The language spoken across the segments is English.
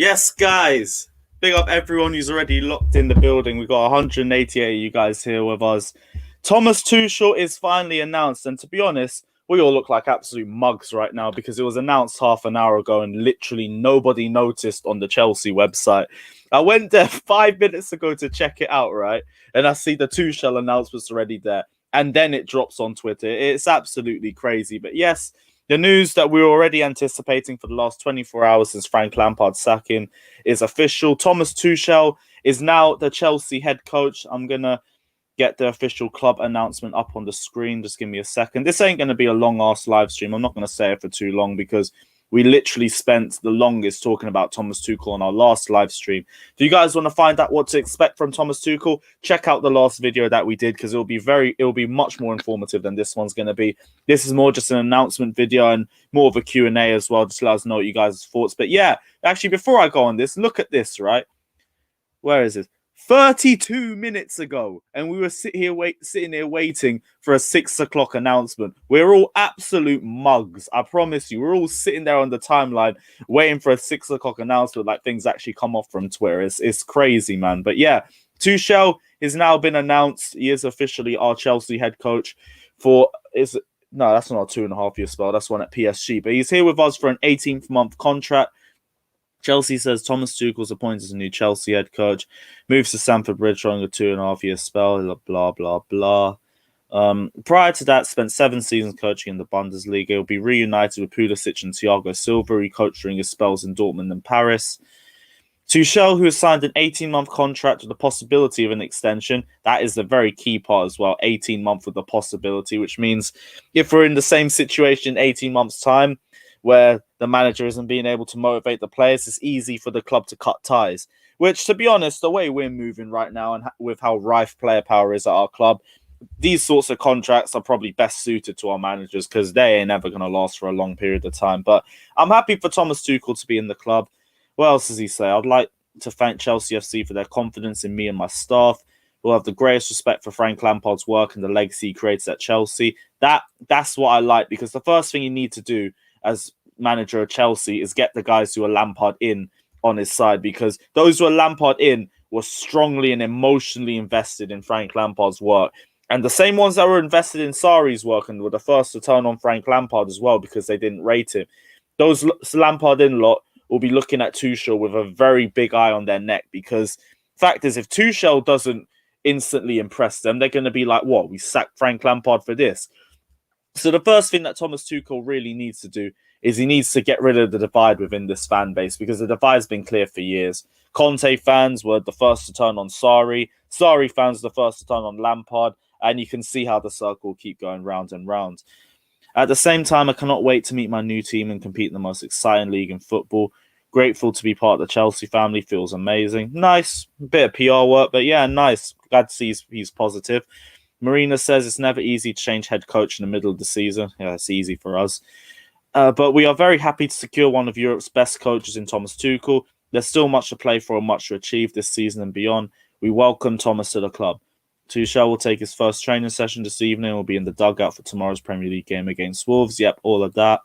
Yes, guys. Big up everyone who's already locked in the building. We've got 188 of you guys here with us. Thomas Tuchel is finally announced, and to be honest, we all look like absolute mugs right now because it was announced half an hour ago and literally nobody noticed on the Chelsea website. I went there 5 minutes ago to check it out, right? And I see the Tuchel announcement's already there. And then it drops on Twitter. It's absolutely crazy. But yes, the news that we were already anticipating for the last 24 hours since Frank Lampard's sacking is official. Thomas Tuchel is now the Chelsea head coach. I'm going to get the official club announcement up on the screen. Just give me a second. This ain't going to be a long-ass live stream. I'm not going to say it for too long because we literally spent the longest talking about Thomas Tuchel on our last live stream. If you guys want to find out what to expect from Thomas Tuchel, check out the last video that we did because it'll be much more informative than this one's going to be. This is more just an announcement video and more of a Q&A as well. Just let us know what you guys' thoughts. But yeah, actually, before I go on this, look at this, right? Where is it? 32 minutes ago, and we were sitting here waiting for a 6 o'clock announcement. We're all absolute mugs. I promise you. We're all sitting there on the timeline waiting for a 6 o'clock announcement like things actually come off from Twitter. It's crazy, man. But yeah, Tuchel has now been announced. He is officially our Chelsea head coach for no, that's not a 2.5 year spell. That's one at PSG. But he's here with us for an 18-month contract. Chelsea says Thomas Tuchel's appointed as a new Chelsea head coach, moves to Stamford Bridge following a 2.5 year spell, blah, blah, blah. Prior to that, spent 7 seasons coaching in the Bundesliga. He'll be reunited with Pulisic and Thiago Silva. He coached during his spells in Dortmund and Paris. Tuchel, who has signed an 18-month contract with the possibility of an extension. That is the very key part as well, 18-month with the possibility, which means if we're in the same situation in 18 months' time, where the manager isn't being able to motivate the players, it's easy for the club to cut ties. Which, to be honest, the way we're moving right now and with how rife player power is at our club, these sorts of contracts are probably best suited to our managers because they ain't never going to last for a long period of time. But I'm happy for Thomas Tuchel to be in the club. What else does he say? I'd like to thank Chelsea FC for their confidence in me and my staff. We'll have the greatest respect for Frank Lampard's work and the legacy he creates at Chelsea. That's what I like, because the first thing you need to do as manager of Chelsea is get the guys who are Lampard in on his side, because those who are Lampard in were strongly and emotionally invested in Frank Lampard's work. And the same ones that were invested in Sarri's work and were the first to turn on Frank Lampard as well because they didn't rate him. Those Lampard in lot will be looking at Tuchel with a very big eye on their neck, because fact is, if Tuchel doesn't instantly impress them, they're going to be like, what, we sacked Frank Lampard for this? So the first thing that Thomas Tuchel really needs to do is he needs to get rid of the divide within this fan base, because the divide's been clear for years. Conte fans were the first to turn on Sarri. Sarri fans were the first to turn on Lampard. And you can see how the circle will keep going round and round. At the same time, I cannot wait to meet my new team and compete in the most exciting league in football. Grateful to be part of the Chelsea family. Feels amazing. Nice. A bit of PR work, but yeah, nice. Glad to see he's positive. Marina says it's never easy to change head coach in the middle of the season. Yeah, it's easy for us. But we are very happy to secure one of Europe's best coaches in Thomas Tuchel. There's still much to play for and much to achieve this season and beyond. We welcome Thomas to the club. Tuchel will take his first training session this evening. We'll be in the dugout for tomorrow's Premier League game against Wolves. Yep, all of that.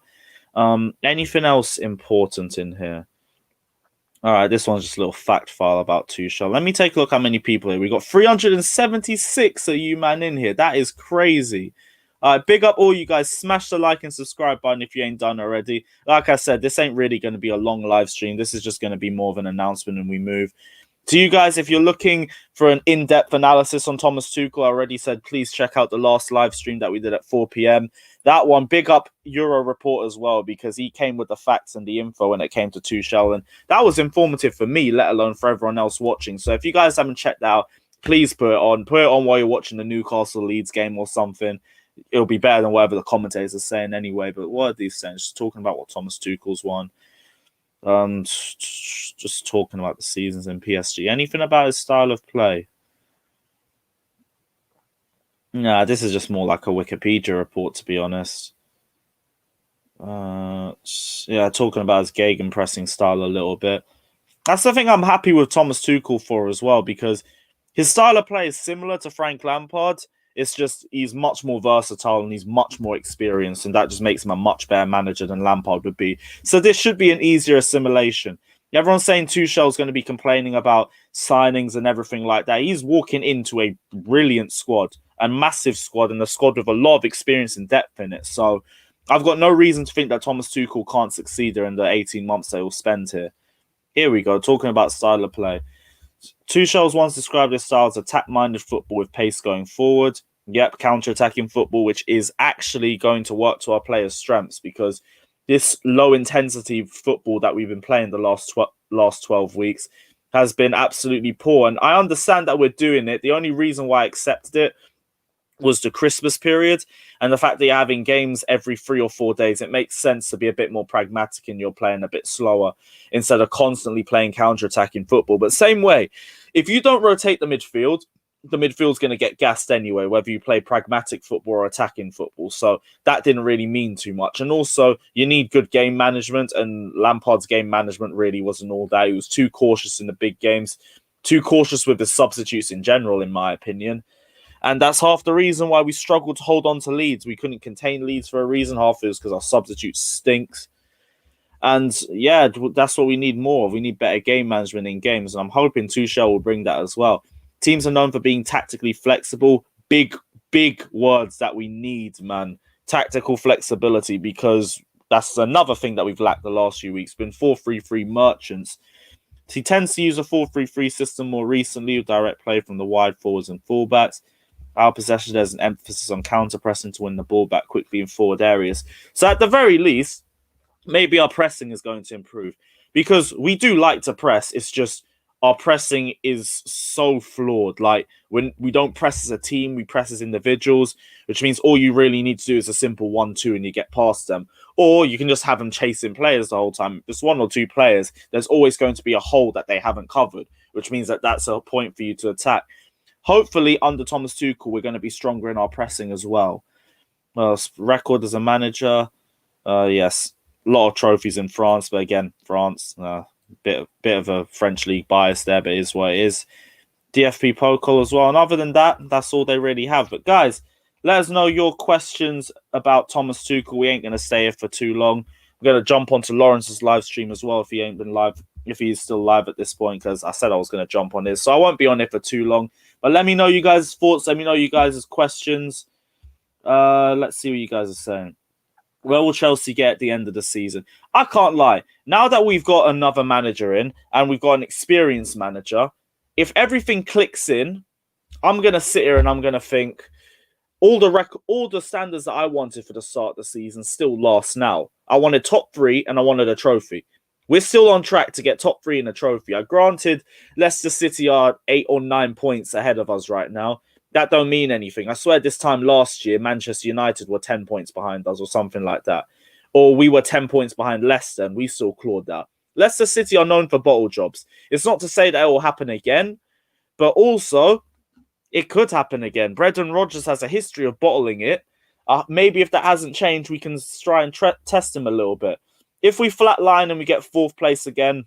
Anything else important in here? All right, this one's just a little fact file about Tuchel. Let me take a look how many people here. We got 376 of you man in here. That is crazy. Big up all you guys. Smash the like and subscribe button if you ain't done already. Like I said, this ain't really going to be a long live stream. This is just going to be more of an announcement and we move. To you guys, if you're looking for an in-depth analysis on Thomas Tuchel, I already said please check out the last live stream that we did at 4 p.m. That one, big up Euro Report as well, because he came with the facts and the info when it came to Tuchel, and that was informative for me, let alone for everyone else watching. So if you guys haven't checked out, please put it on. Put it on while you're watching the Newcastle Leeds game or something. It'll be better than whatever the commentators are saying anyway. But what are these saying? Just talking about what Thomas Tuchel's won. Just talking about the seasons in PSG. Anything about his style of play? Nah, this is just more like a Wikipedia report, to be honest. Yeah, talking about his gegenpressing style a little bit. That's the thing I'm happy with Thomas Tuchel for as well, because his style of play is similar to Frank Lampard. It's just he's much more versatile and he's much more experienced, and that just makes him a much better manager than Lampard would be. So this should be an easier assimilation. Everyone's saying Tuchel's going to be complaining about signings and everything like that. He's walking into a brilliant squad, a massive squad, and a squad with a lot of experience and depth in it. So I've got no reason to think that Thomas Tuchel can't succeed in the 18 months they will spend here. Here we go, talking about style of play. Tuchel's once described his style as attack-minded football with pace going forward. Yep, counter-attacking football, which is actually going to work to our players' strengths because this low-intensity football that we've been playing the last 12 weeks has been absolutely poor. And I understand that we're doing it. The only reason why I accepted it was the Christmas period and the fact that you're having games every 3 or 4 days. It makes sense to be a bit more pragmatic and you're playing a bit slower instead of constantly playing counter-attacking football. But same way, if you don't rotate the midfield's going to get gassed anyway, whether you play pragmatic football or attacking football. So that didn't really mean too much. And also, you need good game management, and Lampard's game management really wasn't all that. He was too cautious in the big games, too cautious with his substitutes in general, in my opinion. And that's half the reason why we struggled to hold on to leads. We couldn't contain leads for a reason. Half it was because our substitute stinks. And yeah, that's what we need more of. We need better game management in games. And I'm hoping Tuchel will bring that as well. Teams are known for being tactically flexible. Big words that we need, man. Tactical flexibility, because that's another thing that we've lacked the last few weeks. Been 4-3-3 merchants. He tends to use a 4-3-3 system more recently with direct play from the wide forwards and fullbacks. Our possession, there's an emphasis on counter-pressing to win the ball back quickly in forward areas. So at the very least, maybe our pressing is going to improve. Because we do like to press, it's just our pressing is so flawed. Like, when we don't press as a team, we press as individuals, which means all you really need to do is a simple 1-2 and you get past them. Or you can just have them chasing players the whole time. If it's 1 or 2 players, there's always going to be a hole that they haven't covered, which means that that's a point for you to attack. Hopefully, under Thomas Tuchel, we're going to be stronger in our pressing as well. Record as a manager, yes, a lot of trophies in France, but again, France, bit of a French league bias there, but it is what it is. DFP Pokal as well, and other than that, that's all they really have. But guys, let us know your questions about Thomas Tuchel. We ain't going to stay here for too long. We're going to jump onto Lawrence's live stream as well if he ain't been live, if he's still live at this point, because I said I was going to jump on this, so I won't be on it for too long. But let me know you guys' thoughts. Let me know you guys' questions. Let's see what you guys are saying. Where will Chelsea get at the end of the season? I can't lie. Now that we've got another manager in and we've got an experienced manager, if everything clicks in, I'm going to sit here and I'm going to think all the standards that I wanted for the start of the season still last now. I wanted top 3 and I wanted a trophy. We're still on track to get top 3 in a trophy. I granted Leicester City are 8 or 9 points ahead of us right now. That don't mean anything. I swear this time last year, Manchester United were 10 points behind us or something like that. Or we were 10 points behind Leicester and we still clawed that. Leicester City are known for bottle jobs. It's not to say that it will happen again, but also it could happen again. Brendan Rodgers has a history of bottling it. Maybe if that hasn't changed, we can try and test him a little bit. If we flatline and we get 4th place again,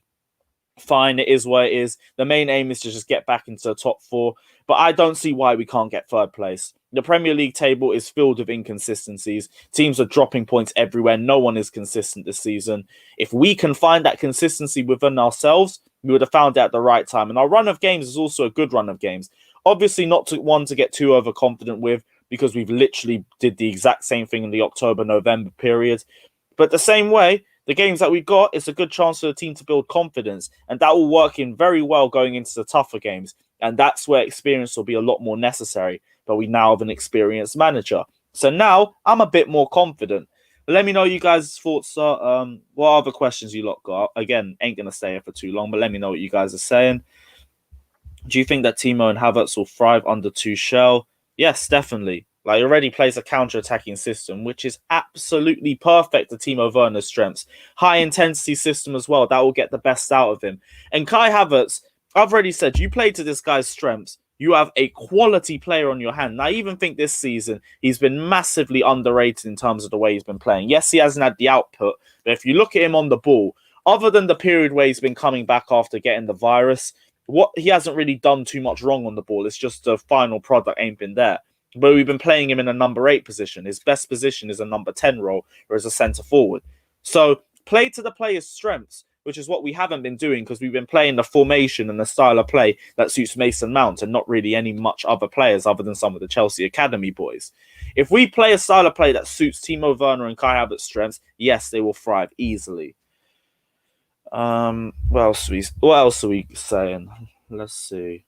fine, it is what it is. The main aim is to just get back into the top 4. But I don't see why we can't get 3rd place. The Premier League table is filled with inconsistencies. Teams are dropping points everywhere. No one is consistent this season. If we can find that consistency within ourselves, we would have found it at the right time. And our run of games is also a good run of games. Obviously not one to get too overconfident with, because we've literally did the exact same thing in the October-November period. But the same way, the games that we got, it's a good chance for the team to build confidence. And that will work in very well going into the tougher games. And that's where experience will be a lot more necessary. But we now have an experienced manager. So now I'm a bit more confident. But let me know you guys' thoughts are. What other questions you lot got? Again, ain't going to stay here for too long, but let me know what you guys are saying. Do you think that Timo and Havertz will thrive under Tuchel? Yes, definitely. Like, he already plays a counter-attacking system, which is absolutely perfect to Timo Werner's strengths. High-intensity system as well. That will get the best out of him. And Kai Havertz, I've already said, you play to this guy's strengths. You have a quality player on your hand. And I even think this season, he's been massively underrated in terms of the way he's been playing. Yes, he hasn't had the output, but if you look at him on the ball, other than the period where he's been coming back after getting the virus, he hasn't really done too much wrong on the ball. It's just the final product ain't been there. But we've been playing him in a number 8 position. His best position is a number 10 role or as a centre forward. So play to the player's strengths. which is what we haven't been doing because we've been playing the formation and the style of play that suits Mason Mount and not really any much other players other than some of the Chelsea Academy boys. If we play a style of play that suits Timo Werner and Kai Havertz's strengths, yes, they will thrive easily. What else are we saying? Let's see.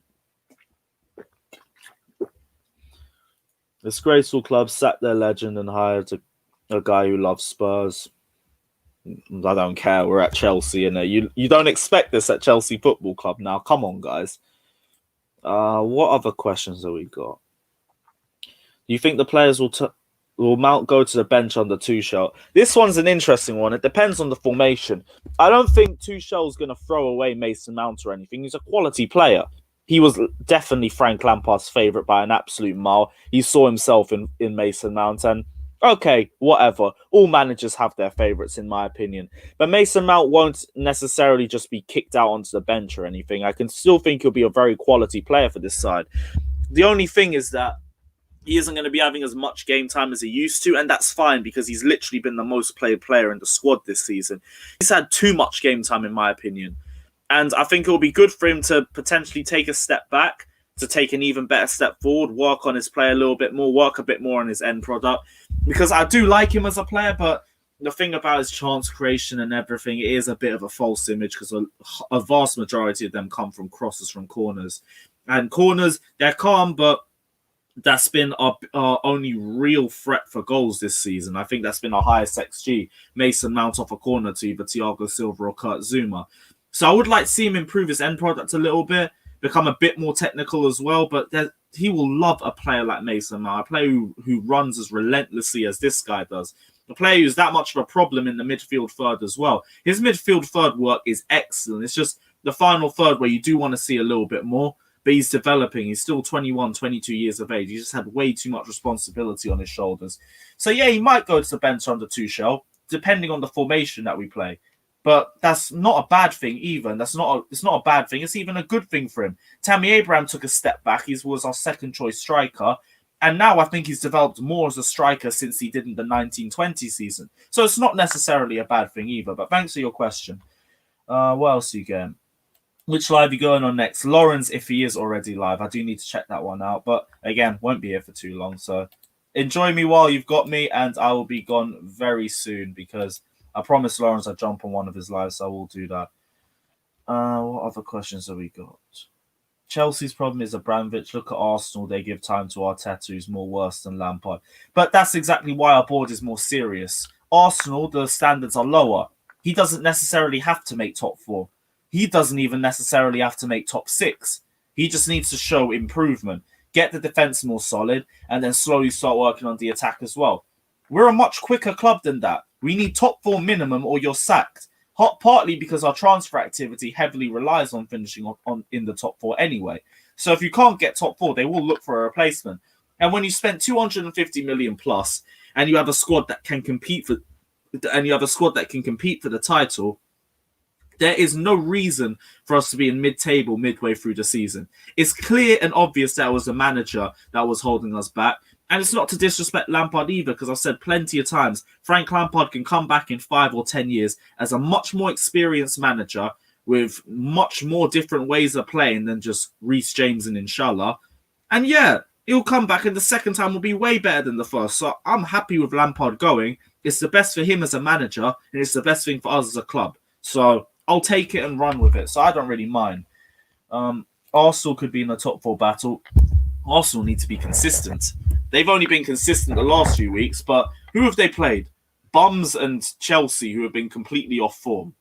Disgraceful club sacked their legend and hired a guy who loves Spurs. I don't care. We're at Chelsea, and you don't expect this at Chelsea Football Club now. Come on, guys. What other questions have we got? Do you think the players will Mount go to the bench under Tuchel? This one's an interesting one. It depends on the formation. I don't think Tuchel's going to throw away Mason Mount or anything. He's a quality player. He was definitely Frank Lampard's favourite by an absolute mile. He saw himself in Mason Mount, and okay, whatever. All managers have their favourites, in my opinion. But Mason Mount won't necessarily just be kicked out onto the bench or anything. I can still think he'll be a very quality player for this side. The only thing is that he isn't going to be having as much game time as he used to, and that's fine because he's literally been the most played player in the squad this season. He's had too much game time, in my opinion. And I think it will be good for him to potentially take a step back, to take an even better step forward, work on his play a little bit more, work a bit more on his end product. Because I do like him as a player, but the thing about his chance creation and everything, it is a bit of a false image because a vast majority of them come from crosses from corners. And corners, they're calm, but that's been our only real threat for goals this season. I think that's been our highest XG. Mason Mount off a corner to either Thiago Silva or Kurt Zouma. So I would like to see him improve his end product a little bit, become a bit more technical as well. But he will love a player like Mason Mount, a player who runs as relentlessly as this guy does. A player who's that much of a problem in the midfield third as well. His midfield third work is excellent. It's just the final third where you do want to see a little bit more. But he's developing. He's still 21, 22 years of age. He just had way too much responsibility on his shoulders. So, yeah, he might go to the bench under Tuchel, depending on the formation that we play. But that's not a bad thing even. It's not a bad thing. It's even a good thing for him. Tammy Abraham took a step back. He was our second choice striker. And now I think he's developed more as a striker since he did in the 1920 season. So it's not necessarily a bad thing either. But thanks for your question. What else are you getting? Which live are you going on next? Lawrence, if he is already live. I do need to check that one out. But again, won't be here for too long. So enjoy me while you've got me. And I will be gone very soon because I promised Lawrence I'd jump on one of his lives. So I will do that. What other questions have we got? Chelsea's problem is Abramovich. Look at Arsenal. They give time to Arteta, who's more worse than Lampard. But that's exactly why our board is more serious. Arsenal, the standards are lower. He doesn't necessarily have to make top four. He doesn't even necessarily have to make top six. He just needs to show improvement, get the defense more solid, and then slowly start working on the attack as well. We're a much quicker club than that. We need top four minimum or you're sacked. Partly because our transfer activity heavily relies on finishing on in the top four anyway. So if you can't get top four, they will look for a replacement. And when you spend 250 million plus, and you have a squad that can compete for the title, there is no reason for us to be in mid-table midway through the season. It's clear and obvious that it was the manager that was holding us back. And it's not to disrespect Lampard either, because I've said plenty of times, Frank Lampard can come back in 5 or 10 years as a much more experienced manager with much more different ways of playing than just Reece James and Inshallah. And yeah, he'll come back and the second time will be way better than the first. So I'm happy with Lampard going. It's the best for him as a manager, and it's the best thing for us as a club. So I'll take it and run with it. So I don't really mind. Arsenal could be in the top four battle. Arsenal need to be consistent. They've only been consistent the last few weeks, but who have they played? Bums and Chelsea, who have been completely off form.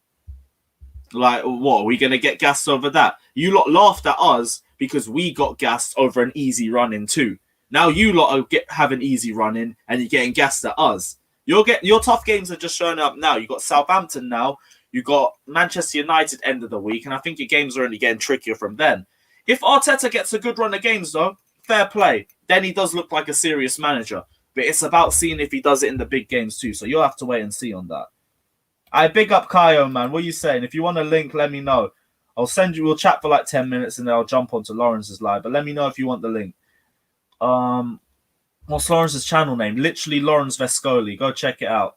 Like, what? Are we going to get gassed over that? You lot laughed at us because we got gassed over an easy run-in too. Now you lot have an easy run-in and you're getting gassed at us. Your tough games are just showing up now. You got Southampton now. You got Manchester United end of the week, and I think your games are only getting trickier from then. If Arteta gets a good run of games, though, fair play. Then he does look like a serious manager. But it's about seeing if he does it in the big games too. So you'll have to wait and see on that. I big up Kaio, man. What are you saying? If you want a link, let me know. I'll send you. We'll chat for like 10 minutes, and then I'll jump onto Lawrence's live. But let me know if you want the link. What's Lawrence's channel name? Literally Lawrence Vescoli. Go check it out.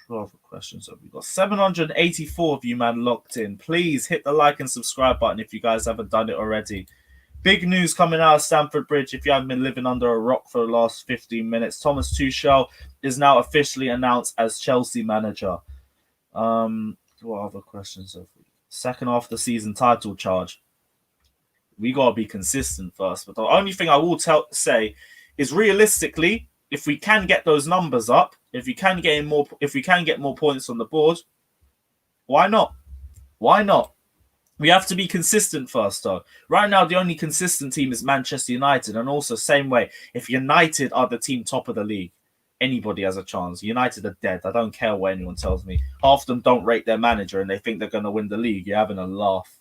What other questions have we got? 784 of you, man, locked in. Please hit the like and subscribe button if you guys haven't done it already. Big news coming out of Stamford Bridge. If you haven't been living under a rock for the last 15 minutes, Thomas Tuchel is now officially announced as Chelsea manager. What other questions have we? Second half of the season title charge. We gotta be consistent first. But the only thing I will say is realistically, if we can get those numbers up, if we can get more points on the board, why not? Why not? We have to be consistent first, though. Right now, the only consistent team is Manchester United, and also same way, if United are the team top of the league, anybody has a chance. United are dead. I don't care what anyone tells me. Half of them don't rate their manager, and they think they're going to win the league. You're having a laugh.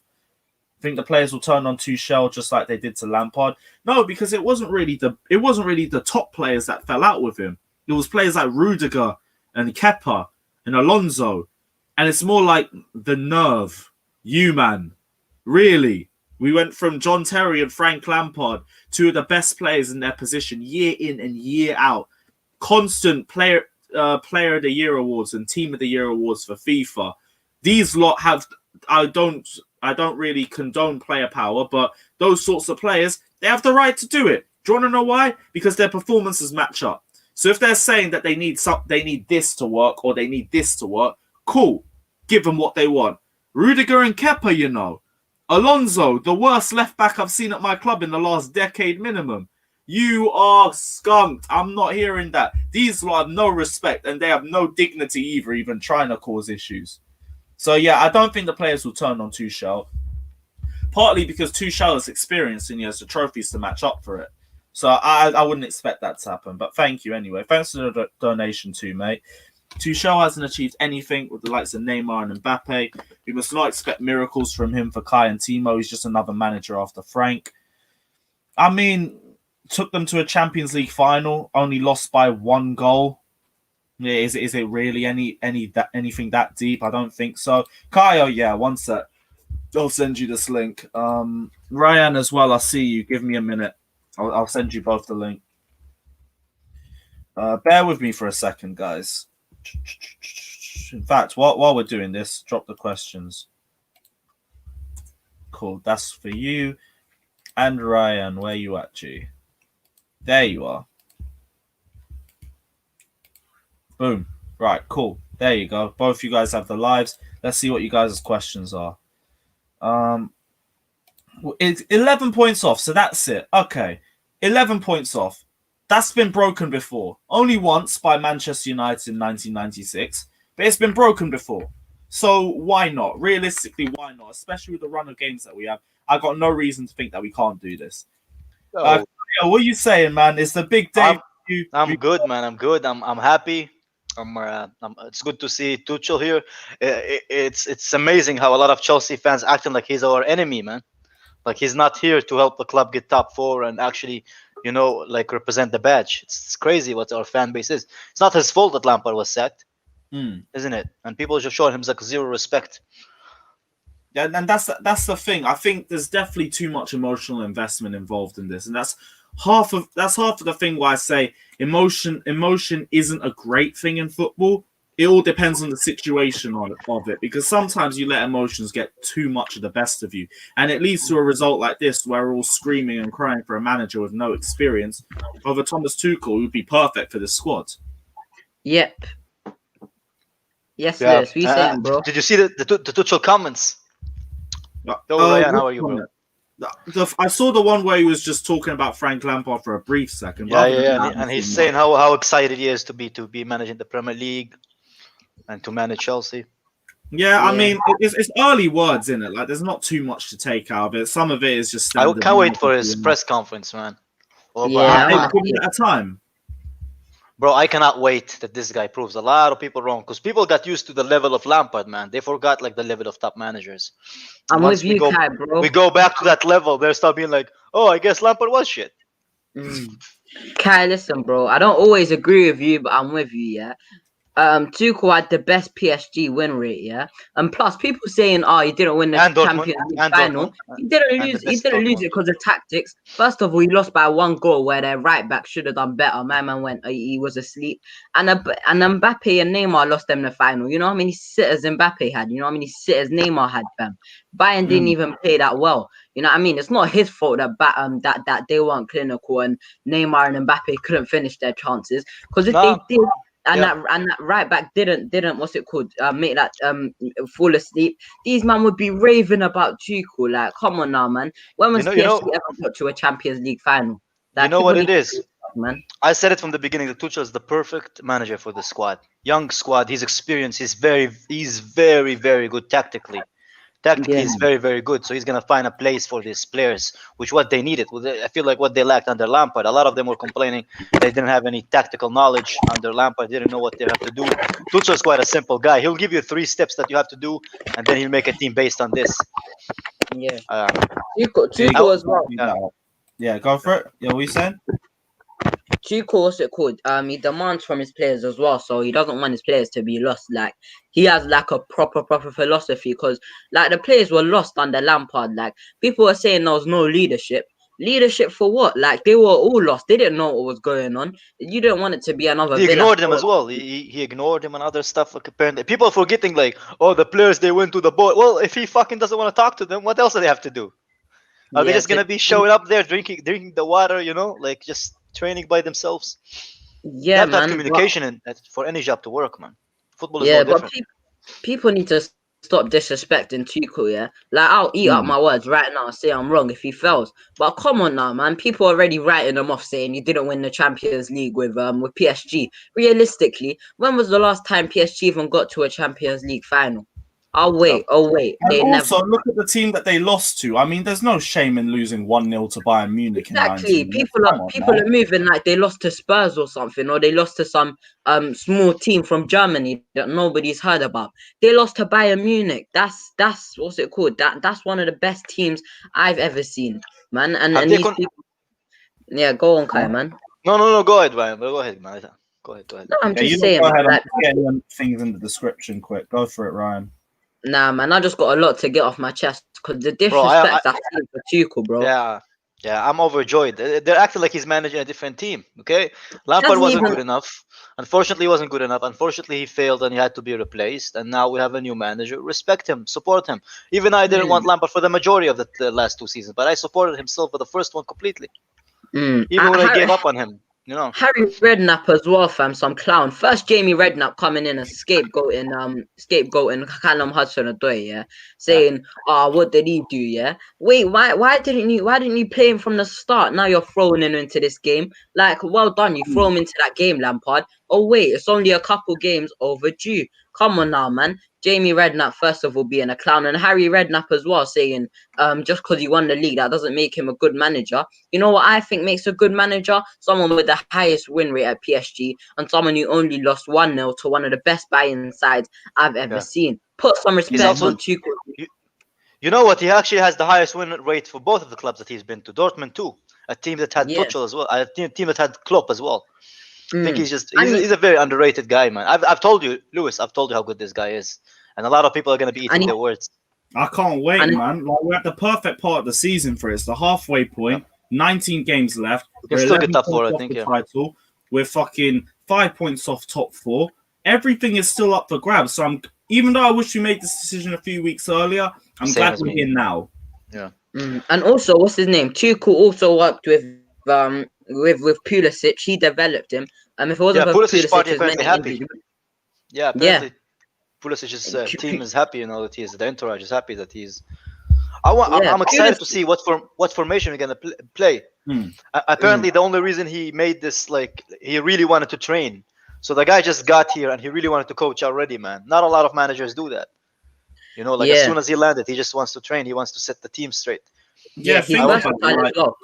I think the players will turn on Tuchel just like they did to Lampard. No, because it wasn't really the top players that fell out with him. It was players like Rudiger and Kepa and Alonso, and it's more like the nerve. You, man. Really? We went from John Terry and Frank Lampard, two of the best players in their position year in and year out. Constant player of the year awards and team of the year awards for FIFA. These lot have... I don't really condone player power, but those sorts of players, they have the right to do it. Do you want to know why? Because their performances match up. So if they're saying that they need this to work or they need this to work, cool. Give them what they want. Rudiger and Kepa, you know. Alonso, the worst left back I've seen at my club in the last decade minimum. You are skunked. I'm not hearing that. These lot have no respect and they have no dignity either, even trying to cause issues. So yeah, I don't think the players will turn on Tuchel. Partly because Tuchel is experienced and he has the trophies to match up for it. So I wouldn't expect that to happen. But thank you anyway. Thanks for the donation too, mate. Tuchel hasn't achieved anything with the likes of Neymar and Mbappe. We must not expect miracles from him for Kai and Timo. He's just another manager after Frank. I mean, took them to a Champions League final, only lost by 1 goal. Yeah, is it really anything that deep? I don't think so. Kai, yeah, one sec. I'll send you this link. Ryan as well, I see you. Give me a minute. I'll send you both the link. Bear with me for a second, guys. In fact, while we're doing this, drop the questions. Cool. That's for you. And Ryan, where you at, G? There you are. Boom. Right, cool. There you go. Both you guys have the lives. Let's see what you guys' questions are. It's 11 points off, so that's it. Okay. 11 points off. That's been broken before. Only once by Manchester United in 1996, but it's been broken before. So why not? Realistically, why not? Especially with the run of games that we have. I got no reason to think that we can't do this. What are you saying, man? It's the big day. I'm good, man. I'm good. I'm happy. It's good to see Tuchel here. It's amazing how a lot of Chelsea fans acting like he's our enemy, man. Like he's not here to help the club get top 4 and actually, like represent the badge. It's crazy what our fan base is. It's not his fault that Lampard was sacked, isn't it? And people just showing him like zero respect. Yeah, and that's the thing. I think there's definitely too much emotional investment involved in this, and that's half of the thing why I say emotion isn't a great thing in football. It all depends on the situation of it, because sometimes you let emotions get too much of the best of you, and it leads to a result like this where we're all screaming and crying for a manager with no experience over Thomas Tuchel, who would be perfect for the squad. Yep. Yes, Lewis. What you saying, bro? Did you see the Tuchel comments? Ryan, how are you, bro? I saw the one where he was just talking about Frank Lampard for a brief second. And he's saying how excited he is to be managing the Premier League and to manage Chelsea. Yeah, I mean, it's early words in it. Like, there's not too much to take out of it. Some of it is just. I can't wait for his press conference, man. At a time. Bro, I cannot wait that this guy proves a lot of people wrong, because people got used to the level of Lampard, man. They forgot like the level of top managers. I'm with you, Kai, bro. We go back to that level. They'll start being like, "Oh, I guess Lampard was shit." Kai, listen, bro. I don't always agree with you, but I'm with you, yeah. Tuchel had the best PSG win rate, yeah. And plus, people saying, "Oh, he didn't win the And Dortmund. Champions League And final." Dortmund. He didn't And the lose. He best didn't lose Dortmund. it because of tactics. First of all, he lost by 1 goal where their right back should have done better. My man went. He was asleep. And Mbappe and Neymar lost them the final. You know how many sitters Mbappe had? You know how many sitters Neymar had, fam? Bayern didn't even play that well. You know what I mean? It's not his fault that that they weren't clinical and Neymar and Mbappe couldn't finish their chances. Because if they Nah. did, and Yeah. that right back didn't what's it called, make that fall asleep, these man would be raving about Tuchel. Like, come on now, man. When was PSG ever got to a Champions League final? You Like, know what it is, man. I said it from the beginning that Tuchel is the perfect manager for the squad. Young squad, his experience, he's very, very good tactically. Tactically, he's very, very good. So he's gonna find a place for these players, which what they needed. I feel like what they lacked under Lampard. A lot of them were complaining they didn't have any tactical knowledge under Lampard. Didn't know what they have to do. Tuchel's quite a simple guy. He'll give you 3 steps that you have to do, and then he'll make a team based on this. Yeah. Uh, Tuchel as well. Yeah, go for it. Yeah, what you saying? Tuchel, what's it called? He demands from his players as well, so he doesn't want his players to be lost. Like, he has like a proper philosophy, because like the players were lost under Lampard. Like, people were saying there was no leadership. Leadership for what? Like, they were all lost. They didn't know what was going on. You didn't want it to be another. He ignored them as well. He ignored him and other stuff. Like, apparently, people are forgetting, like, oh, the players, they went to the board. Well, if he fucking doesn't want to talk to them, what else do they have to do? Are they just gonna be showing up there drinking the water? You know, like just training by themselves. Yeah, you have to man. have communication for any job to work, man. Football is Yeah, no different. but people need to stop disrespecting Tuchel, yeah? Like, I'll eat up my words right now and say I'm wrong if he fails. But come on now, man. People are already writing him off saying you didn't win the Champions League with PSG. Realistically, when was the last time PSG even got to a Champions League final? Oh wait. And They also, never. look at the team that they lost to. I mean, there's no shame in losing 1-0 to Bayern Munich Exactly. in 19 People are moving like they lost to Spurs or something, or they lost to some small team from Germany that nobody's heard about. They lost to Bayern Munich. That's what's it called? That's one of the best teams I've ever seen, man. And these people. Yeah, go on, Kai, man. No. Go ahead, Ryan. Go ahead, man. Go ahead. No, I'm just saying. Go ahead. Like, I'm getting things in the description quick. Go for it, Ryan. Nah, man. I just got a lot to get off my chest because the disrespect I've seen for Tuchel, bro. Yeah, I'm overjoyed. They're acting like he's managing a different team. Okay, Lampard wasn't good enough. Unfortunately, he wasn't good enough. Unfortunately, he failed and he had to be replaced. And now we have a new manager. Respect him, support him. Even I didn't want Lampard for the majority of the last 2 seasons, but I supported him still for the first one completely. Even when I gave up on him. You know, Harry Redknapp as well, fam, some clown. First, Jamie Redknapp coming in and scapegoating Callum Hudson-Odoi, yeah, saying, what did he do, yeah? Wait, why didn't you play him from the start? Now you're throwing him into this game. Like, well done, you throw him into that game, Lampard. Oh wait, it's only a couple games overdue. Come on now, man. Jamie Redknapp, first of all, being a clown, and Harry Redknapp as well, saying, just because he won the league, that doesn't make him a good manager. You know what I think makes a good manager? Someone with the highest win rate at PSG, and someone who only lost 1-0 to one of the best Bayern sides I've ever seen. Put some respect on Tuchel. You know what? He actually has the highest win rate for both of the clubs that he's been to. Dortmund too, a team that had Tuchel as well, a team that had Klopp as well. I think he's a very underrated guy, man. I've told you, Lewis. I've told you how good this guy is, and a lot of people are going to be eating their words. I can't wait, man. Like, we're at the perfect part of the season for it. It's the halfway point. 19 games left. We're still get top 4, I think. Title. We're fucking 5 points off top 4. Everything is still up for grabs. So even though I wish we made this decision a few weeks earlier, I'm glad we're here now. Yeah. And also, what's his name? Tuchel also worked with Pulisic. He developed him. If it wasn't for Pulisic's party apparently happy. Injuries, Apparently Pulisic's team is happy, you know, that the entourage is happy that he's. I'm excited to see what formation we're gonna play. Apparently, the only reason he made this, like, he really wanted to train. So the guy just got here and he really wanted to coach already, man. Not a lot of managers do that. You know, like as soon as he landed, he just wants to train. He wants to set the team straight. Yeah, he's versatile as well.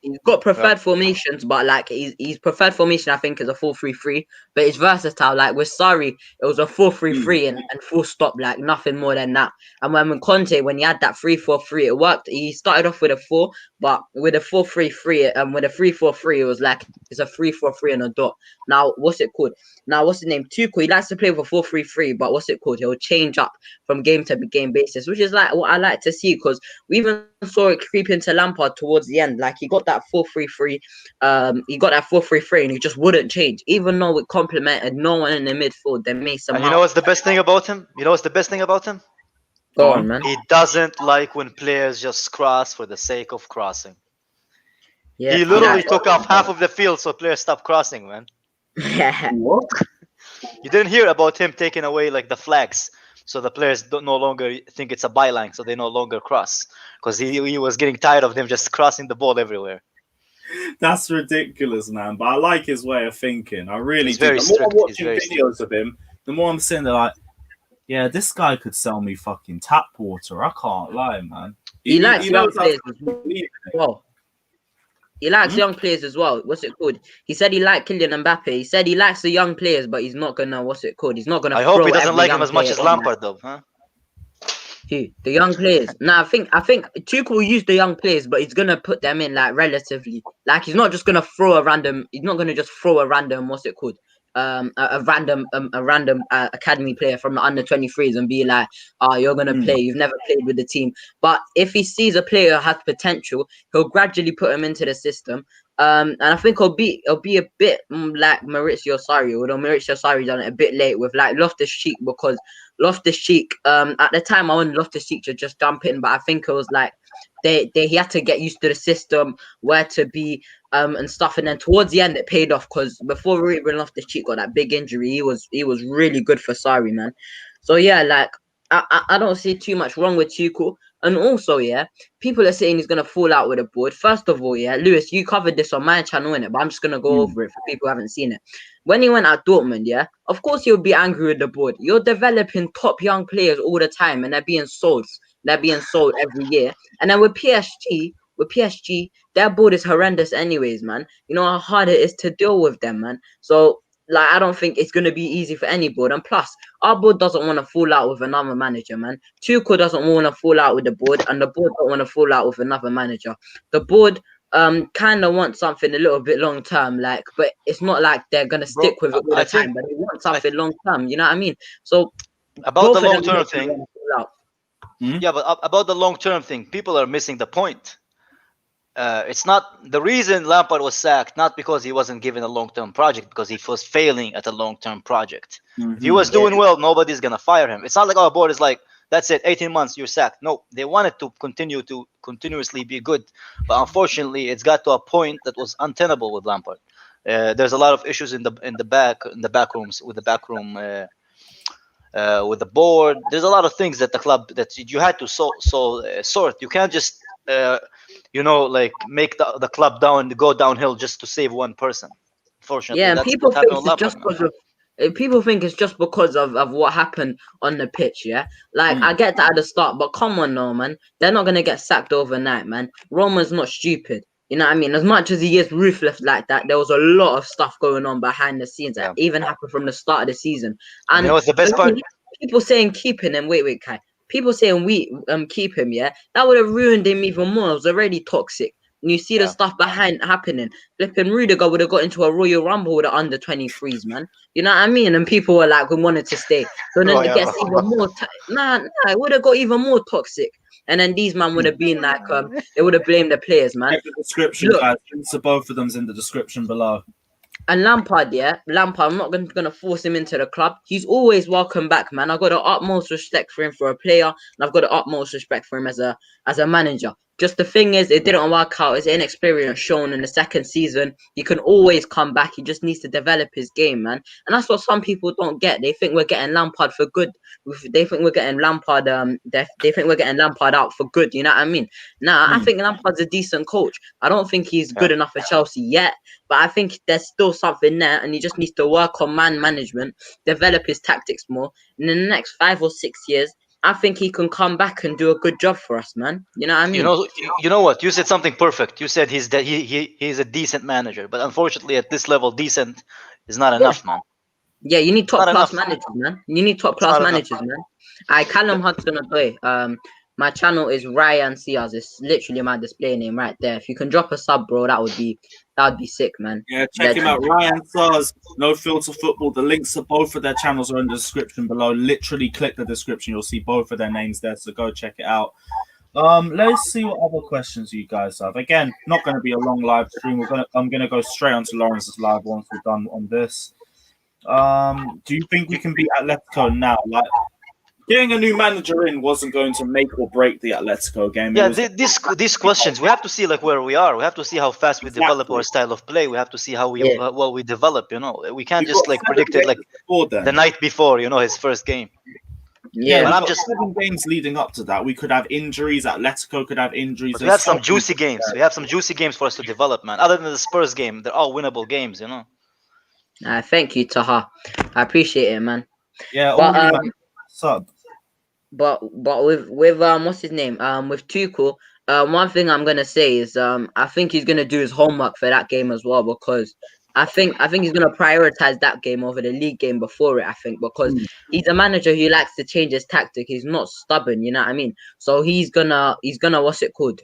He's got preferred formations, but like his preferred formation, I think, is a 4-3-3. But it's versatile. Like with Sarri, it was a 4-3-3 and full stop, like nothing more than that. And when Conte, when he had that 3-4-3, it worked. He started off with a 4, but with a 4-3-3, with a 3-4-3, it was like it's a 3-4-3 and a dot. Now, what's it called? Now, what's the name? Tuchel, he likes to play with a 4-3-3, but what's it called? He'll change up from game to game basis, which is like what I like to see, because we even saw it creep into Lampard towards the end. Like he got that 4-3-3, and he just wouldn't change, even though it complemented no one in the midfield. They made some. And you know what's the best thing about him? Go on, man. He doesn't like when players just cross for the sake of crossing. Yeah, He literally took off half of the field so players stopped crossing, man. What? You didn't hear about him taking away like the flags, so the players no longer think it's a byline, so they no longer cross, because he was getting tired of them just crossing the ball everywhere. That's ridiculous, man. But I like his way of thinking. I really He's do. very The more strict. I'm He's watching very videos of him, the more I'm sitting there like, yeah, this guy could sell me fucking tap water. I can't lie, man. He likes young knows how players to as believe it. well. He likes young players as well. What's it called? He said he liked Kylian Mbappe. He said he likes the young players, but he's not gonna. What's it called? He's not gonna. I hope throw he doesn't every like him young as much player as on, Lampard, though, huh? Who? The young players. Nah, I think Tuchel will use the young players, but he's gonna put them in like relatively. Like he's not just gonna throw a random. He's not gonna just throw a random. What's it called? A random academy player from the under-23s and be like, oh, you're gonna play. You've never played with the team. But if he sees a player has potential, he'll gradually put him into the system. And I think it'll be a bit like Maurizio Sarri, although Maurizio Sarri done it a bit late with like Loftus-Cheek, because Loftus-Cheek, at the time I wanted Loftus-Cheek to just jump in, but I think it was like he had to get used to the system, where to be, and stuff. And then towards the end it paid off, because before Ruben Loftus-Cheek got that big injury, he was really good for Sarri, man. So yeah, like I don't see too much wrong with Tuchel. And also, yeah, people are saying he's gonna fall out with the board. First of all, yeah, Lewis, you covered this on my channel, innit? But I'm just gonna go over it for people who haven't seen it. When he went at Dortmund, yeah, of course he'll be angry with the board. You're developing top young players all the time, and they're being sold. They're being sold every year. And then with PSG, their board is horrendous, anyways, man. You know how hard it is to deal with them, man. So like, I don't think it's gonna be easy for any board. And plus, our board doesn't want to fall out with another manager, man. Tuchel doesn't want to fall out with the board, and the board don't want to fall out with another manager. The board kind of want something a little bit long term, like, but it's not like they're gonna stick with it all the time. But they want something long term. You know what I mean? So about the long term thing, Hmm? yeah, but about the long term thing, people are missing the point. It's not the reason Lampard was sacked, not because he wasn't given a long-term project, because he was failing at a long-term project. If he was doing well, nobody's gonna fire him. It's not like our board is like, that's it, 18 months, you're sacked. No, they wanted to continuously be good, but unfortunately, it's got to a point that was untenable with Lampard. There's a lot of issues in the back rooms with the backroom. With the board, there's a lot of things that the club that you had to sort. You can't just like make the club go downhill just to save one person. Fortunately, yeah, and that's people what think happened with it's just Lampard. because of people think it's just because of what happened on the pitch, yeah. Like I get that at the start, but come on, no, man, they're not gonna get sacked overnight, man. Roman's not stupid. You know what I mean? As much as he is ruthless like that, there was a lot of stuff going on behind the scenes that even happened from the start of the season. And you know what's the best part? People saying keeping him. Wait, Kai. People saying we keep him. Yeah, that would have ruined him even more. It was already toxic. And you see the stuff behind happening. Flipping Rudiger would have got into a Royal Rumble with the under-23s, man. You know what I mean? And people were like, we wanted to stay. So then it gets even more. It would have got even more toxic. And then these man would have been like, they would have blamed the players, man. Check the description, guys. Links of both of them's in the description below. And Lampard, I'm not gonna force him into the club. He's always welcome back, man. I've got the utmost respect for him for a player, and I've got the utmost respect for him as a manager. Just the thing is, it didn't work out. His inexperience shown in the second season. He can always come back. He just needs to develop his game, man. And that's what some people don't get. They think we're getting Lampard for good. They think we're getting Lampard. They think we're getting Lampard out for good. You know what I mean? I think Lampard's a decent coach. I don't think he's good enough for Chelsea yet, but I think there's still something there, and he just needs to work on man management, develop his tactics more. And in the next 5 or 6 years, I think he can come back and do a good job for us, man. You know what I mean? You know what? You said something perfect. You said he's a decent manager, but unfortunately, at this level, decent is not enough, man. Yeah, you need top Not class enough. managers, man. You need top It's class not enough. managers, man. I Callum Hudson Odoi. My channel is Ryan Sears. It's literally my display name right there. If you can drop a sub, bro, that would be sick, man. Yeah, check him out. Ryan Sars, No Filter Football. The links to both of their channels are in the description below. Literally click the description. You'll see both of their names there. So go check it out. Let's see what other questions you guys have. Again, not going to be a long live stream. I'm gonna go straight onto Lawrence's live once we're done on this. Do you think we can beat Atletico now? Like, getting a new manager in wasn't going to make or break the Atletico game. Yeah, these questions, we have to see like where we are. We have to see how fast we develop our style of play. We have to see how well we develop. You know, we can't just like predict it like the night before. You know, his first game. Yeah, but I'm just 7 games leading up to that. We could have injuries. Atletico could have injuries. But we have some juicy games. We have some juicy games for us to develop, man. Other than the Spurs game, they're all winnable games. You know. Thank you, Taha. I appreciate it, man. Yeah, but sub. But with what's his name? With Tuchel, one thing I'm gonna say is I think he's gonna do his homework for that game as well, because I think he's gonna prioritize that game over the league game before it. I think because he's a manager who likes to change his tactic. He's not stubborn, you know what I mean? So he's gonna what's it called?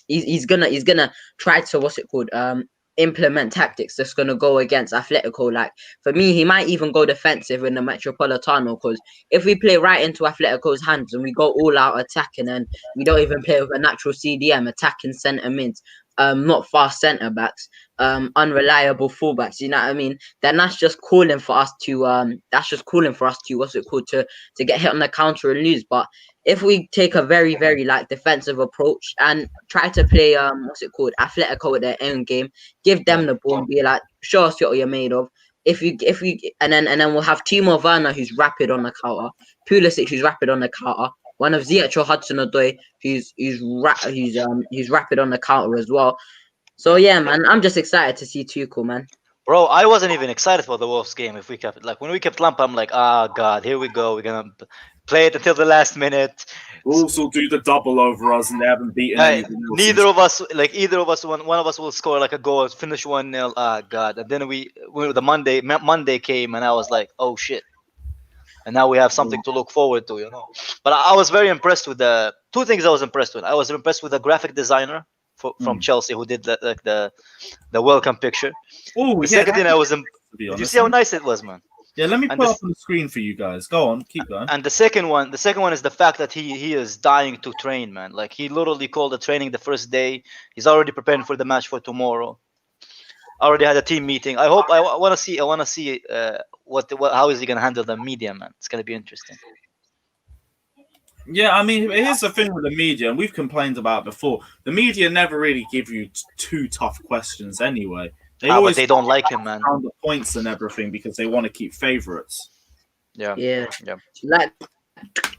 He's gonna try to implement tactics that's gonna go against Atletico. Like for me, he might even go defensive in the Metropolitano, because if we play right into Atletico's hands and we go all out attacking and we don't even play with a natural CDM attacking centre mids, not fast centre backs, unreliable fullbacks, you know what I mean? Then that's just calling for us to to get hit on the counter and lose. But if we take a very, very like defensive approach and try to play Atletico at their own game, give them the ball and be like, show us what you're made of. And then we'll have Timo Werner, who's rapid on the counter, Pulisic, who's rapid on the counter, one of Ziyech or Hudson Odoi, who's rapid on the counter as well. So yeah, man, I'm just excited to see Tuchel, man. Bro, I wasn't even excited for the Wolves game. If we kept it, like when we kept Lampard, I'm like, God, here we go. We're gonna play it until the last minute. Wolves will do the double over us, and they haven't beaten anything else. Either of us, one of us will score like a goal, finish 1-0. God, and then Monday came, and I was like, oh shit. And now we have something to look forward to, you know. But I was very impressed with the two things. I was impressed with. I was impressed with the graphic designer from Chelsea who did the welcome picture. Oh, the second thing I was. Did you see how nice it was, man? Yeah, let me put up on the screen for you guys. Go on, keep going. And the second one is the fact that he is dying to train, man. Like he literally called the training the first day. He's already preparing for the match for tomorrow. Already had a team meeting. I want to see how is he gonna handle the media, man. It's gonna be interesting. Yeah, I mean, here's the thing with the media, and we've complained about it before. The media never really give you too tough questions anyway. But they don't like him, man. The points and everything because they want to keep favorites. Yeah. Like,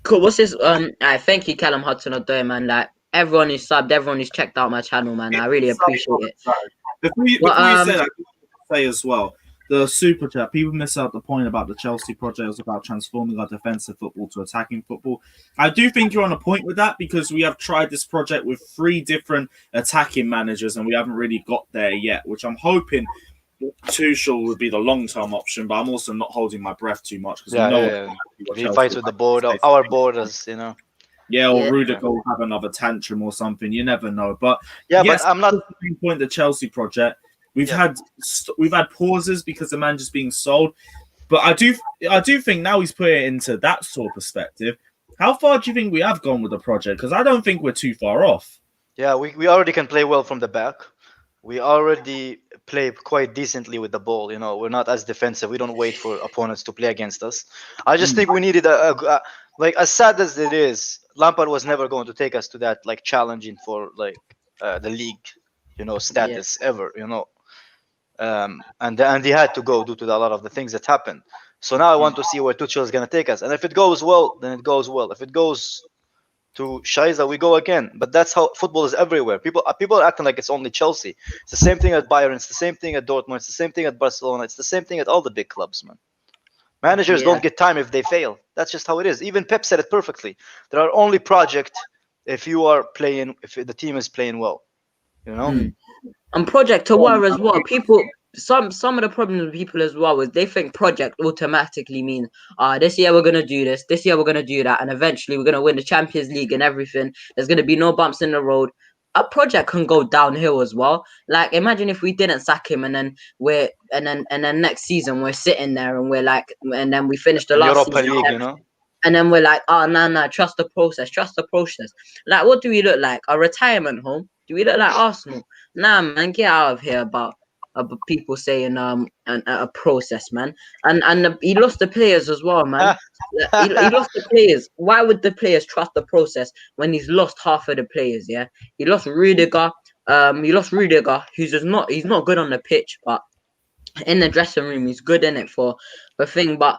cool. What's this? Thank you, Callum Hudson Odoi, man. Like everyone who's subbed, everyone who's checked out my channel, man. I really appreciate it. Before you say that, I say as well, the super chat, people miss out the point about the Chelsea project was about transforming our defensive football to attacking football. I do think you're on a point with that because we have tried this project with 3 different attacking managers and we haven't really got there yet, which I'm hoping Tuchel would be the long-term option, but I'm also not holding my breath too much because he fights with the board, our borders, you know. Yeah, or Rudiger will have another tantrum or something. You never know. But but I'm not. The main point the Chelsea project. We've had pauses because the manager's being sold, but I do think now he's put it into that sort of perspective. How far do you think we have gone with the project? Because I don't think we're too far off. Yeah, we already can play well from the back. We already play quite decently with the ball. You know, we're not as defensive. We don't wait for opponents to play against us. I just think we needed like as sad as it is, Lampard was never going to take us to that like challenging for like the league, you know, status ever, you know. And he had to go due to a lot of the things that happened. So now I want to see where Tuchel is going to take us. And if it goes well, then it goes well. If it goes to Shiza, we go again. But that's how football is everywhere. People are acting like it's only Chelsea. It's the same thing at Bayern. It's the same thing at Dortmund. It's the same thing at Barcelona. It's the same thing at all the big clubs, man. Managers don't get time if they fail. That's just how it is. Even Pep said it perfectly. There are only project if the team is playing well. You know. And project to war as well. People, some of the problems with people as well is they think project automatically means this year we're gonna do this year we're gonna do that, and eventually we're gonna win the Champions League and everything. There's gonna be no bumps in the road. A project can go downhill as well. Like imagine if we didn't sack him and then next season we're sitting there and we're like, and then we finish the last Europa season, League, you know. and then we're like, oh no, trust the process. Like what do we look like? A retirement home? Do we look like Arsenal? Nah, man, get out of here about people saying a process, man. And he lost the players as well, man. he lost the players. Why would the players trust the process when he's lost half of the players? Yeah, he lost Rudiger. He's not good on the pitch, but in the dressing room he's good in it for the thing. But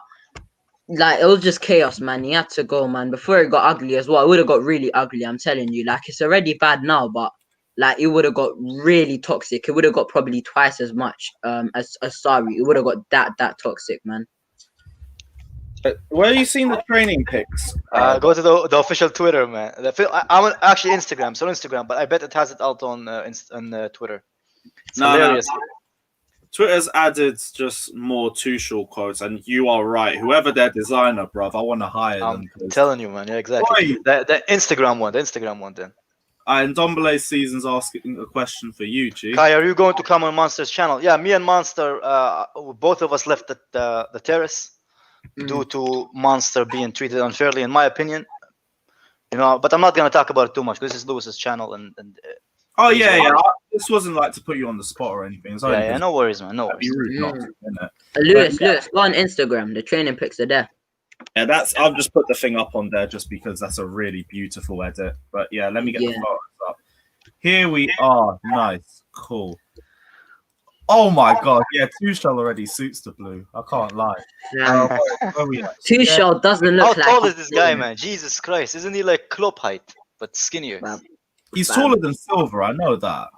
like it was just chaos, man. He had to go, man. Before it got ugly as well, it would have got really ugly. I'm telling you, like it's already bad now, but like it would have got really toxic. It would have got probably twice as much as Sorry. It would have got that toxic, man. Where are you seeing the training pics? Go to the official Twitter, man. I'm actually Instagram, so Instagram, but I bet it has it out on Twitter. It's hilarious. No. Twitter's added just more Tuchel quotes, and you are right. Whoever their designer, bruv, I want to hire them. I'm telling you, man. Yeah, exactly. The Instagram one, then. And Dombele Season's asking a question for you, G. Kai, are you going to come on Monster's channel? Yeah, me and Monster, both of us left the terrace due to Monster being treated unfairly, in my opinion. You know, but I'm not going to talk about it too much. This is Lewis's channel, and oh yeah. This wasn't like to put you on the spot or anything. Yeah, no worries, man. No worries. Lewis, go on Instagram. The training pics are there. Yeah, I've just put the thing up on there just because that's a really beautiful edit. But yeah, let me get the photos up. Here we are. Nice. Cool. Oh my god, yeah, Tuchel already suits the blue. I can't lie. Yeah. Where we at? Tuchel doesn't look like... How tall is this guy, man? Jesus Christ. Isn't he like Klopp height, but skinnier? He's taller than Silver, I know that.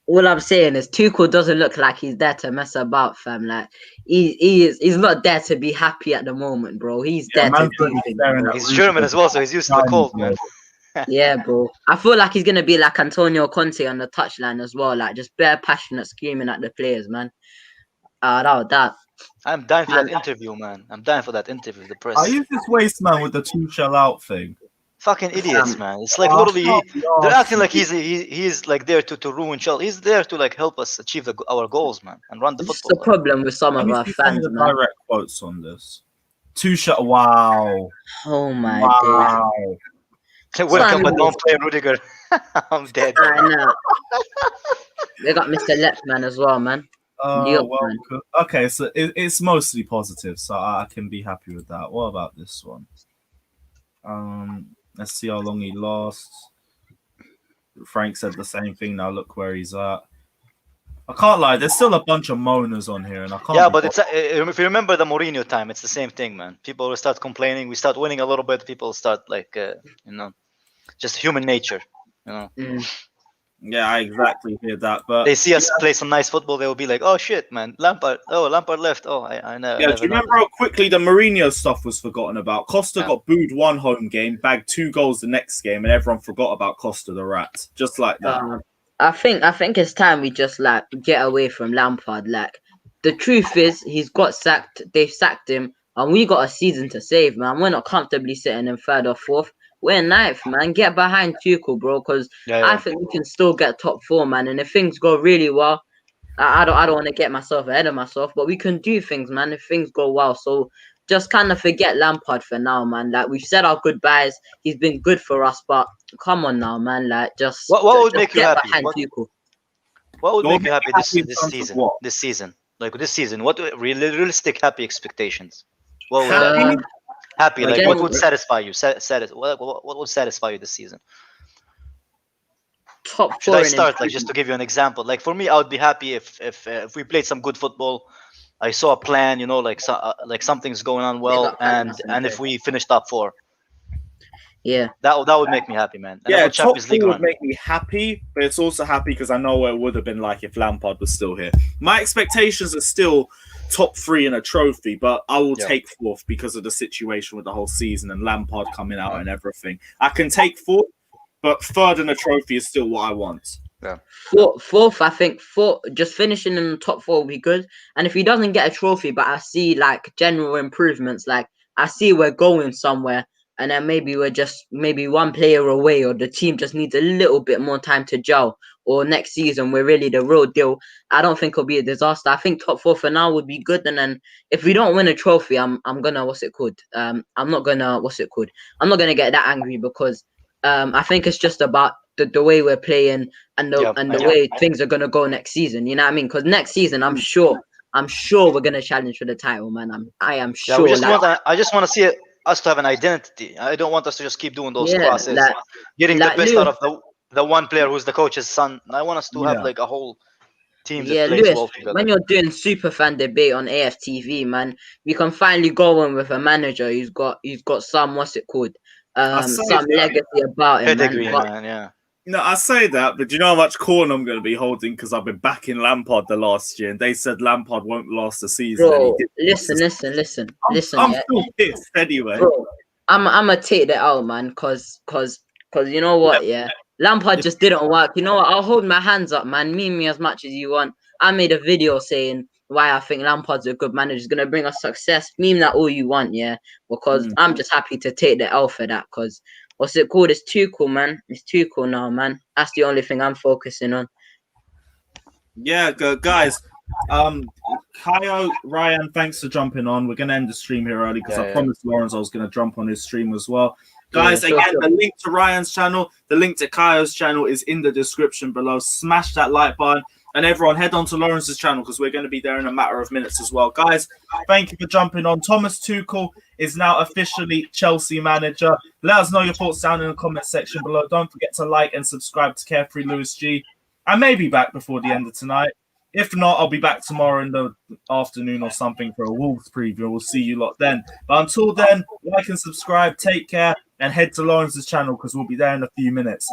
All I'm saying is Tuchel doesn't look like he's there to mess about, fam. Like he's not there to be happy at the moment, bro. He's there to do things, bro. He's German as well, so he's used to the cold, man. Yeah, bro. I feel like he's gonna be like Antonio Conte on the touchline as well, like just bare passionate screaming at the players, man. That. I'm dying for that interview, man. I'm dying for that interview with the press. Are you this waste man with the Tuchel out thing? Fucking idiots, man. It's like literally they're acting like he's like there to ruin Chelsea. He's there to like help us achieve our goals, man, and run the football. That's the problem with some of our fans, man. Direct quotes on this. Tuchel, wow. Oh my god. Welcome, but don't play Rudiger. I'm dead. I know. They got Mr. Lepman as well, man. Well, okay, so it's mostly positive, so I can be happy with that. What about this one? Let's see how long he lasts. Frank said the same thing. Now look where he's at. I can't lie. There's still a bunch of moaners on here, and I can't. Yeah, but if you remember the Mourinho time, it's the same thing, man. People will start complaining. We start winning a little bit. People start like, just human nature, you know. Yeah, I exactly hear that. But they see us play some nice football, they will be like, "Oh shit, man, Lampard! Oh, Lampard left! Oh, I know." Yeah, do you remember how quickly the Mourinho stuff was forgotten about? Costa got booed one home game, bagged 2 goals the next game, and everyone forgot about Costa the rat, just like that. I think it's time we just like get away from Lampard. Like the truth is, he's got sacked. They've sacked him, and we got a season to save, man. We're not comfortably sitting in 3rd or 4th. We're 9th, man. Get behind Tuchel, bro, because I think we can still get top 4, man. And if things go really well, I don't want to get myself ahead of myself, but we can do things, man, if things go well. So just kind of forget Lampard for now, man. Like we've said our goodbyes. He's been good for us, but come on now, man. Like just what would make you happy? What would make you happy this season? What? This season, like this season, what realistic happy expectations? What would happy, like what would satisfy you? What would satisfy you this season? Top 4. Should I start like just to give you an example? Like for me, I would be happy if we played some good football. I saw a plan, you know, like something's going on well, and if we finish top 4. Yeah, that would make me happy, man. And yeah, top 4 would make me happy, but it's also happy because I know what it would have been like if Lampard was still here. My expectations are still top 3 in a trophy, but I will take 4th because of the situation with the whole season and Lampard coming out and everything. I can take 4th, but 3rd in a trophy is still what I want. Yeah. Fourth, I think just finishing in the top 4 will be good. And if he doesn't get a trophy, but I see like general improvements, like I see we're going somewhere, and then maybe we're just maybe one player away, or the team just needs a little bit more time to gel, or next season we're really the real deal. I don't think it'll be a disaster. I think top 4 for now would be good. And then if we don't win a trophy, I'm gonna I'm not gonna get that angry, because I think it's just about the way we're playing and the way things are gonna go next season. You know what I mean? Because next season, I'm sure we're gonna challenge for the title, man. I am sure. I just want to see us to have an identity. I don't want us to just keep doing those crosses, getting the best out of the one player who's the coach's son. I want us to have like a whole team that plays Lewis, well together. when you're doing super fan debate on AFTV, man, we can finally go in with a manager who's got some some legacy about him, pedigree, man. Yeah. No, I say that, but do you know how much corn I'm going to be holding because I've been backing Lampard the last year, and they said Lampard won't last the season. Bro, listen. I'm still pissed anyway. Bro, I'm gonna take that out, man, cause you know what, Lampard just didn't work. You know what? I'll hold my hands up, man. Meme me as much as you want. I made a video saying why I think Lampard's a good manager. He's gonna bring us success. Meme that all you want, because I'm just happy to take the L for that. Cause what's it called? It's Tuchel, man. It's Tuchel now, man. That's the only thing I'm focusing on. Yeah, guys. Kaio, Ryan, thanks for jumping on. We're gonna end the stream here early because I promised Lawrence I was gonna jump on his stream as well. Guys, again, the link to Ryan's channel, the link to Kaio's channel is in the description below. Smash that like button, and everyone head on to Lawrence's channel because we're going to be there in a matter of minutes as well. Guys, thank you for jumping on. Thomas Tuchel is now officially Chelsea manager. Let us know your thoughts down in the comment section below. Don't forget to like and subscribe to Carefree Lewis G. I may be back before the end of tonight. If not, I'll be back tomorrow in the afternoon or something for a Wolves preview. We'll see you lot then. But until then, like and subscribe, take care, and head to Lawrence's channel because we'll be there in a few minutes.